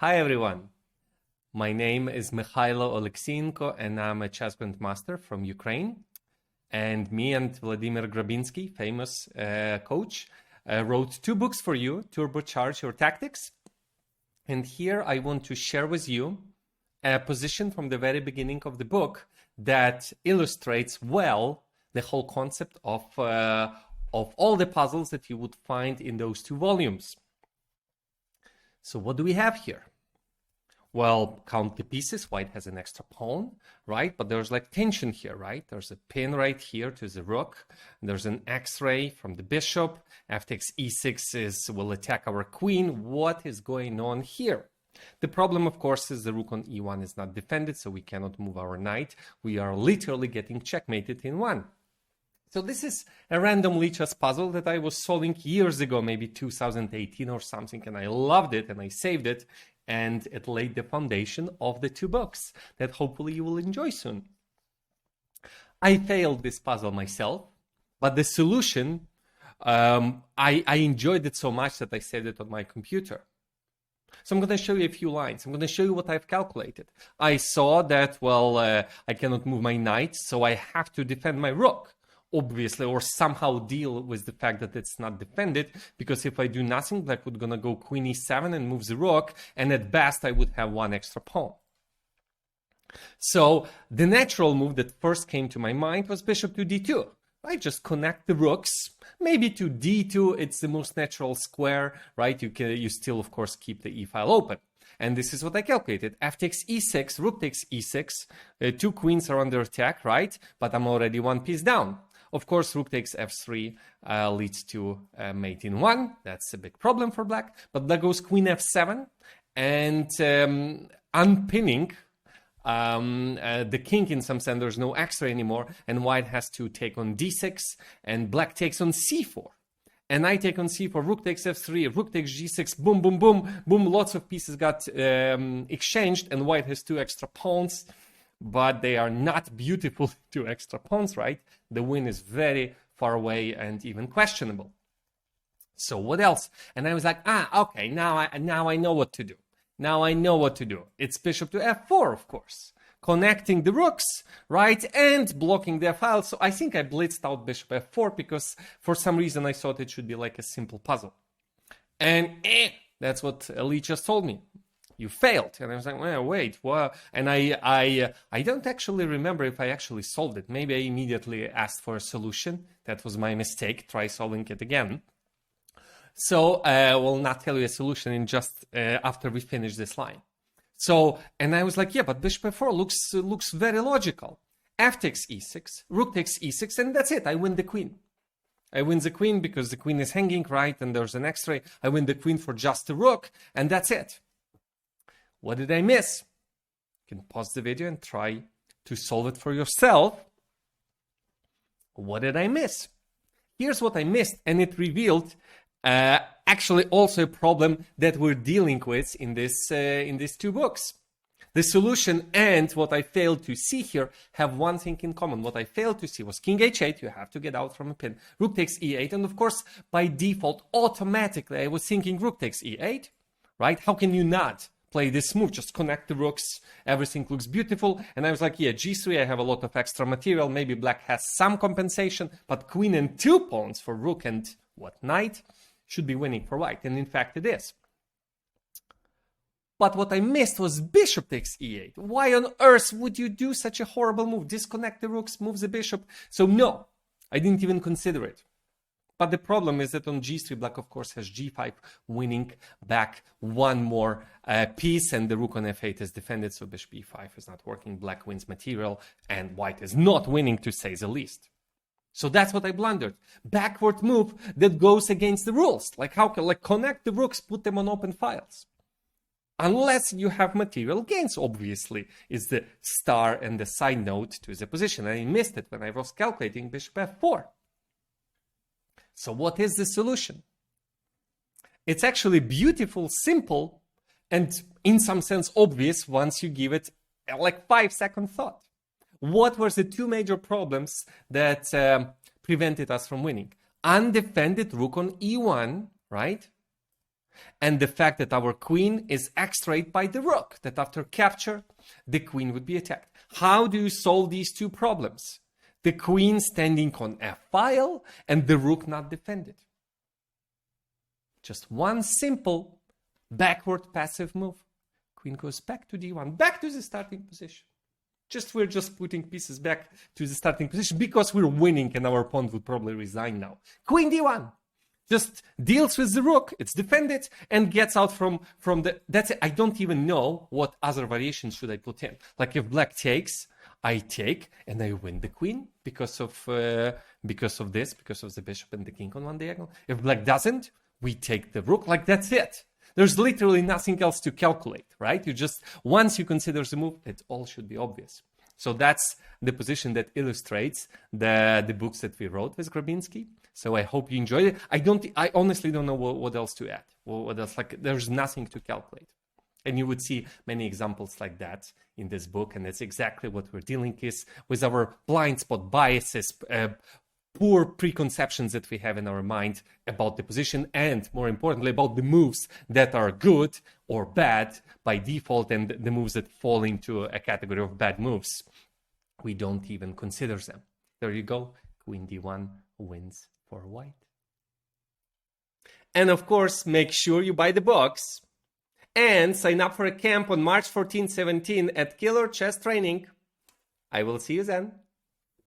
Hi everyone, my name is Mikhailo Oleksienko and I'm a chess grandmaster from Ukraine. And me and Vladimir Grabinsky, famous coach, wrote two books for you, Turbocharge Your Tactics. And here I want to share with you a position from the very beginning of the book that illustrates well the whole concept of all the puzzles that you would find in those two volumes. So what do we have here? Well, count the pieces. White has an extra pawn, right? But there's like tension here, right? There's a pin right here to the rook. There's an X-ray from the bishop. F takes E6 will attack our queen. What is going on here? The problem, of course, is the rook on E1 is not defended, so we cannot move our knight. We are literally getting checkmated in one. So this is a random Lichess puzzle that I was solving years ago, maybe 2018 or something, and I loved it and I saved it, and it laid the foundation of the two books that hopefully you will enjoy soon. I failed this puzzle myself, but the solution, I enjoyed it so much that I saved it on my computer. So I'm going to show you a few lines. I'm going to show you what I've calculated. I saw that, well, I cannot move my knight, so I have to defend my rook, obviously, or somehow deal with the fact that it's not defended, because if I do nothing, black would gonna go queen e7 and move the rook, and at best I would have one extra pawn. So the natural move that first came to my mind was bishop to d2. Right, just connect the rooks, maybe to d2, it's the most natural square, right? You still, of course, keep the e-file open. And this is what I calculated. F takes e6, rook takes e6, two queens are under attack, right? But I'm already one piece down. Of course, rook takes f3 leads to mate in one. That's a big problem for black. But black goes queen f7 and unpinning the king in some sense. There's no x-ray anymore, and white has to take on d6, and black takes on c4. And I take on c4, rook takes f3, rook takes g6, boom, boom, boom, boom. Lots of pieces got exchanged, and white has two extra pawns. But they are not beautiful two extra pawns, right? The win is very far away and even questionable. So what else? And I was like, okay, now I know what to do. Now I know what to do. It's bishop to f4, of course. Connecting the rooks, right? And blocking their files. So I think I blitzed out bishop f4 because for some reason I thought it should be like a simple puzzle. And that's what Lichess told me. You failed. And I was like, well, wait, what? And I don't actually remember if I actually solved it. Maybe I immediately asked for a solution. That was my mistake. Try solving it again. So I will not tell you a solution in just after we finish this line. So, and I was like, yeah, but bishop f4 looks very logical. F takes e6, rook takes e6, and that's it. I win the queen. I win the queen because the queen is hanging, right? And there's an x-ray. I win the queen for just the rook, and that's it. What did I miss? You can pause the video and try to solve it for yourself. What did I miss? Here's what I missed, and it revealed actually also a problem that we're dealing with in these two books. The solution and what I failed to see here have one thing in common. What I failed to see was king h8, you have to get out from a pin. Rook takes e8, and of course, by default, automatically, I was thinking rook takes e8, right? How can you not play this move? Just connect the rooks, everything looks beautiful. And I was like, yeah, g3, I have a lot of extra material. Maybe black has some compensation, but queen and two pawns for rook and what, knight should be winning for white. And in fact, it is. But what I missed was bishop takes e8. Why on earth would you do such a horrible move? Disconnect the rooks, move the bishop. So no, I didn't even consider it. But the problem is that on g3, black, of course, has g5, winning back one more piece, and the rook on f8 is defended, so bishop e5 is not working. Black wins material, and white is not winning, to say the least. So that's what I blundered. Backward move that goes against the rules. Like how can, like connect the rooks, put them on open files. Unless you have material gains, obviously, is the star and the side note to the position. I missed it when I was calculating bishop f4. So what is the solution? It's actually beautiful, simple, and in some sense obvious once you give it like 5-second thought. What were the two major problems that prevented us from winning? Undefended rook on e1, right? and the fact that our queen is x-rayed by the rook, that after capture, the queen would be attacked. How do you solve these two problems? The queen standing on a file and the rook not defended. Just one simple backward passive move. Queen goes back to d1, back to the starting position. We're just putting pieces back to the starting position because we're winning and our pawn would probably resign now. Queen d1 just deals with the rook, it's defended, and gets out from the... That's it. I don't even know what other variations should I put in. Like if black takes, I take, and I win the queen because of this, because of the bishop and the king on one diagonal. If black doesn't, we take the rook. Like that's it. There's literally nothing else to calculate, right? You just, once you consider the move, it all should be obvious. So that's the position that illustrates the books that we wrote with Grabinsky. So I hope you enjoyed it. I honestly don't know what else to add. What else? Like there's nothing to calculate. And you would see many examples like that in this book. And that's exactly what we're dealing with our blind spot biases, poor preconceptions that we have in our mind about the position, and more importantly, about the moves that are good or bad by default, and the moves that fall into a category of bad moves. We don't even consider them. There you go. Queen d1 wins for white. And of course, make sure you buy the books and sign up for a camp on March 14-17 at Killer Chess Training. I will see you then.